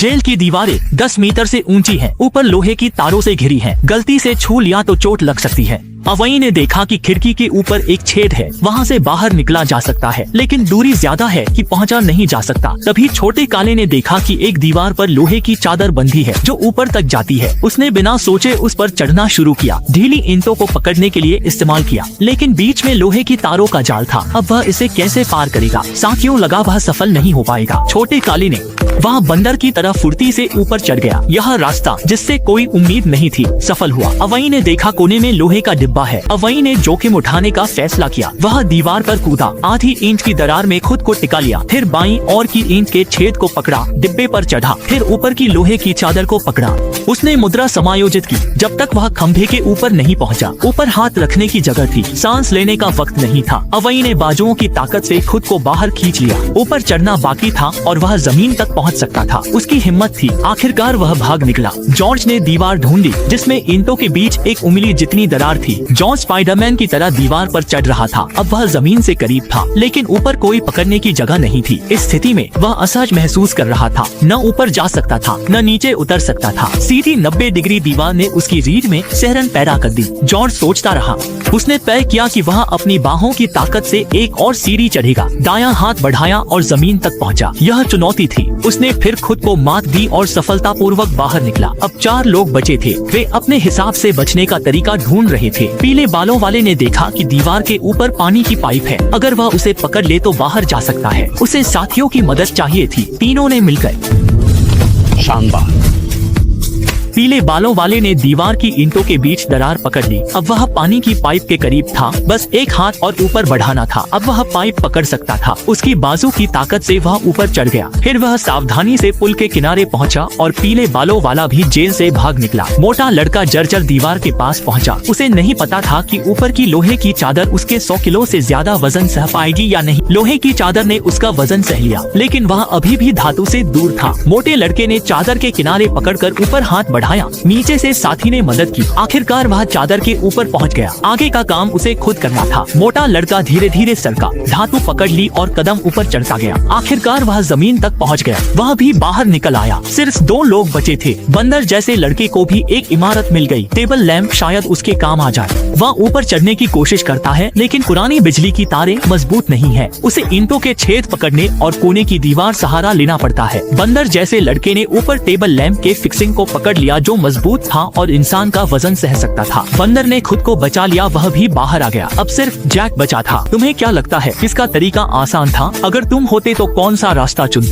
Jail की दीवारें 10 metre से ऊंची हैं, ऊपर लोहे की तारों से घिरी हैं। गलती से छू लिया तो चोट लग सकती है। अवई ने देखा कि खिड़की के ऊपर एक छेद है, वहाँ से बाहर निकला जा सकता है, लेकिन दूरी ज्यादा है कि पहुँचा नहीं जा सकता। तभी छोटे काले ने देखा कि एक दीवार पर लोहे की चादर बंधी है जो ऊपर तक जाती है। उसने बिना सोचे उस पर चढ़ना शुरू किया, ढीली ईंटों को पकड़ने के लिए इस्तेमाल किया, लेकिन बीच में लोहे की तारों का जाल था। अब वह इसे कैसे पार करेगा? साथियों लगा वह सफल नहीं हो पाएगा। छोटे काले ने वह बंदर की तरह फुर्ती से ऊपर चढ़ गया। यह रास्ता जिससे कोई उम्मीद नहीं थी सफल हुआ। अवई ने देखा कोने में लोहे का डिब्बा है। अवई ने जोखिम उठाने का फैसला किया। वह दीवार पर कूदा, आधी ईंट की दरार में खुद को टिका लिया, फिर बाईं ओर की ईंट के छेद को पकड़ा, डिब्बे पर चढ़ा, फिर ऊपर की लोहे की चादर को पकड़ा। उसने मुद्रा समायोजित की जब तक वह खंभे के ऊपर नहीं पहुंचा। ऊपर हाथ रखने की जगह थी, सांस लेने का वक्त नहीं था। अवई ने बाजुओं की ताकत से खुद को बाहर खींच लिया। ऊपर चढ़ना बाकी था और वह जमीन तक पहुंच सकता था। उसकी हिम्मत थी। आखिरकार वह भाग निकला। जॉर्ज ने दीवार ढूंढी जिसमें ईंटों के बीच एक उंगली जितनी दरार थी। जॉर्ज स्पाइडरमैन की तरह दीवार पर चढ़ रहा था। अब वह जमीन से करीब था, लेकिन ऊपर कोई पकड़ने की जगह नहीं थी। इस स्थिति में वह असहज महसूस कर रहा था। न ऊपर जा सकता था, न नीचे उतर सकता था। सीधी 90 डिग्री दीवार ने उसकी रीढ़ में सहरन पैदा कर दी। जॉर्ज सोचता रहा। उसने तय किया कि वह अपनी बाहों की ताकत से एक और सीढ़ी चढ़ेगा। दायां हाथ बढ़ाया और जमीन तक पहुंचा। यह चुनौती थी। उसने फिर खुद को मात दी और सफलतापूर्वक बाहर निकला। अब 4 लोग बचे थे। वे अपने हिसाब से बचने का तरीका ढूंढ रहे थे। पीले बालों वाले ने देखा कि दीवार के ऊपर पानी की पाइप है। अगर वह उसे पकड़ ले तो बाहर जा सकता है। उसे साथियों की मदद चाहिए थी। तीनों ने मिलकर शानदार। पीले बालों वाले ने दीवार की ईंटों के बीच दरार पकड़ ली। अब वह पानी की पाइप के करीब था। बस एक हाथ और ऊपर बढ़ाना था। अब वह पाइप पकड़ सकता था। उसकी बाजू की ताकत से वह ऊपर चढ़ गया। फिर वह सावधानी से पुल के किनारे पहुंचा और पीले बालों वाला भी जेल से भाग निकला। मोटा लड़का जर्जर दीवार के पास पहुंचा। उसे नहीं पता था कि ऊपर की लोहे की चादर उसके 100 किलो से ज्यादा वजन सह पाएगी या नहीं। लोहे की चादर ने उसका वजन सह लिया, लेकिन वह अभी भी धातु से दूर था। मोटे लड़के ने चादर के किनारे पकड़कर ऊपर हाथ नीचे से साथी ने मदद की। आखिरकार वह चादर के ऊपर पहुंच गया। आगे का काम उसे खुद करना था। मोटा लड़का धीरे धीरे सरका, धातु पकड़ ली और कदम ऊपर चढ़ता गया। आखिरकार वह जमीन तक पहुंच गया। वह भी बाहर निकल आया। सिर्फ 2 लोग बचे थे। बंदर जैसे लड़के को भी एक इमारत मिल गई। टेबल लैंप शायद उसके काम आ जाए। वह ऊपर चढ़ने की कोशिश करता है, लेकिन पुरानी बिजली की तारें मजबूत नहीं है। उसे ईंटों के छेद पकड़ने और कोने की दीवार सहारा लेना पड़ता है। बंदर जैसे लड़के ने ऊपर टेबल लैंप के फिक्सिंग को पकड़ लिया जो मजबूत था और इंसान का वजन सह सकता था। बंदर ने खुद को बचा लिया। वह भी बाहर आ गया। अब सिर्फ जैक बचा था। तुम्हें क्या लगता है, किसका तरीका आसान था? अगर तुम होते तो कौन सा रास्ता चुनते?